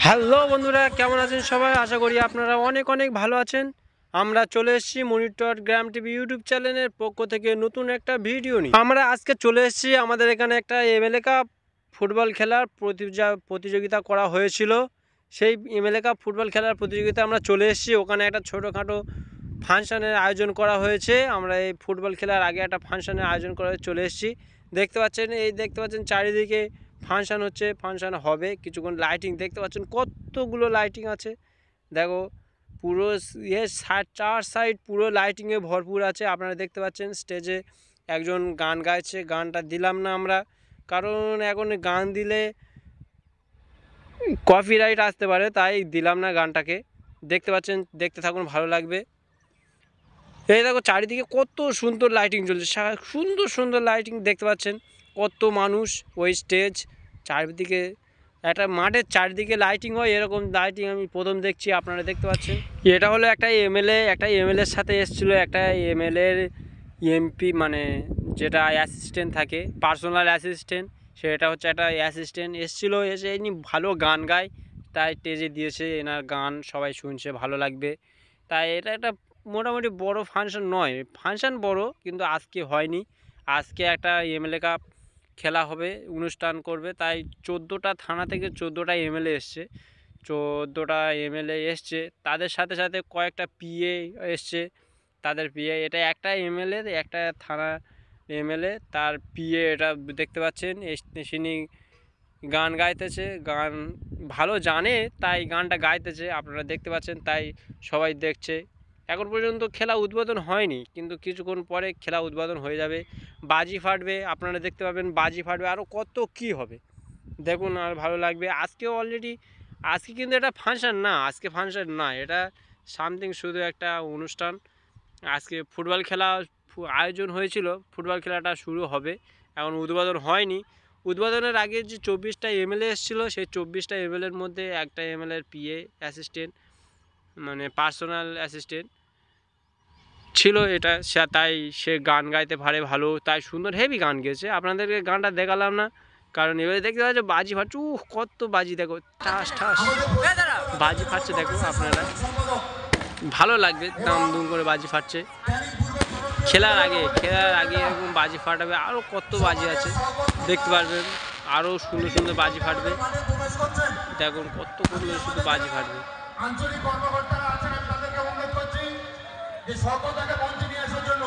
Hello বন্ধুরা, কেমন আছেন সবাই? আশা করি আপনারা অনেক অনেক ভালো আছেন। আমরা চলে এসেছি মনিটর গ্রাম টিভি ইউটিউব চ্যানেলের পক্ষ থেকে নতুন একটা ভিডিও নিয়ে। আমরা আজকে চলে এসেছি, আমাদের এখানে একটা এমএলএ কাপ ফুটবল খেলার প্রতিযোগিতা করা হয়েছিল। সেই এমএলএ কাপ ফুটবল খেলার প্রতিযোগিতা আমরা চলে এসেছি। ওখানে একটা ছোটোখাটো ফাংশানের আয়োজন করা হয়েছে। আমরা এই ফুটবল খেলার আগে একটা ফাংশানের আয়োজন করে চলে এসেছি। দেখতে পাচ্ছেন চারিদিকে ফাংশান হচ্ছে, ফাংশান হবে কিছুক্ষণ। লাইটিং দেখতে পাচ্ছেন, কতগুলো লাইটিং আছে। দেখো পুরো চার সাইড পুরো লাইটিংয়ে ভরপুর আছে। আপনারা দেখতে পাচ্ছেন স্টেজে একজন গান গাইছে। গানটা দিলাম না আমরা, কারণ এখন গান দিলে কপিরাইট আসতে পারে, তাই দিলাম না গানটাকে। দেখতে পাচ্ছেন, দেখতে থাকুন, ভালো লাগবে। এই দেখো চারিদিকে কত সুন্দর লাইটিং চলছে, সুন্দর সুন্দর লাইটিং দেখতে পাচ্ছেন। কত মানুষ, ওই স্টেজ, চারিদিকে একটা মাঠের চারিদিকে লাইটিং হয়, এরকম লাইটিং আমি প্রথম দেখছি। আপনারা দেখতে পাচ্ছেন এটা হলো একটা এমএলএর সাথে এসেছিলো একটা এমএলএর এমপি, মানে যেটা অ্যাসিস্ট্যান্ট থাকে, পার্সোনাল অ্যাসিস্ট্যান্ট, সেটা হচ্ছে একটা অ্যাসিস্ট্যান্ট এসেছিলো। এসে এমনি ভালো গান গায়, তাই স্টেজে দিয়েছে। এনার গান সবাই শুনছে, ভালো লাগবে। তাই এটা একটা মোটামুটি বড় ফাংশন নয়, ফাংশন বড়, কিন্তু আজকে হয়নি। আজকে একটা এমএলএ কাপ খেলা হবে, অনুষ্ঠান করবে। তাই 14টা থানা থেকে 14টা এমএলএ এসছে, 14টা এমএলএ এসছে। তাদের সাথে সাথে কয়েকটা পিএ এসছে, তাদের পিএ। এটা একটা এমএলএ, একটা থানা এমএলএ, তার পিএ। এটা দেখতে পাচ্ছেন তিনি গান গাইতেছে, গান ভালো জানে, তাই গানটা গাইতেছে। আপনারা দেখতে পাচ্ছেন, তাই সবাই দেখছে। এখন পর্যন্ত খেলা উদ্বোধন হয়নি, কিন্তু কিছুক্ষণ পরে খেলা উদ্বোধন হয়ে যাবে। বাজি ফাটবে, আপনারা দেখতে পাবেন, বাজি ফাটবে, আরও কত কি হবে দেখুন, আর ভালো লাগবে। আজকে কিন্তু এটা ফাংশন না, আজকে ফাংশন না, এটা সামথিং শুধু একটা অনুষ্ঠান। আজকে ফুটবল খেলা আয়োজন হয়েছিল, ফুটবল খেলাটা শুরু হবে, এখন উদ্বোধন হয়নি। উদ্বোধনের আগে যে 24টা এমএলএ এসেছিলো, সেই 24টা এমএলএর মধ্যে একটা এমএলএর পিএ অ্যাসিস্ট্যান্ট, মানে পার্সোনাল অ্যাসিস্ট্যান্ট ছিল এটা। তাই সে গান গাইতে পারে ভালো, তাই সুন্দর হেভি গান গেয়েছে। আপনাদেরকে গানটা দেখালাম না, কারণ এবারে দেখতে পাচ্ছ বাজি ফাটছে। কত বাজি, দেখো ঠাস ঠাস বাজি ফাটছে, দেখো আপনারা, ভালো লাগবে। দাম দুম করে বাজি ফাটছে। খেলার আগে এরকম বাজি ফাটাবে, আরও কত বাজি আছে দেখতে পারবেন, আরও সুন্দর সুন্দর বাজি ফাটবে। দেখুন কত শুধু বাজি ফাটবে। আঞ্চলিক কর্মকর্তারা আছেন, আমি তাদেরকে অনুরোধ করছি যে সকলকে মঞ্চে নিয়ে আসার জন্য।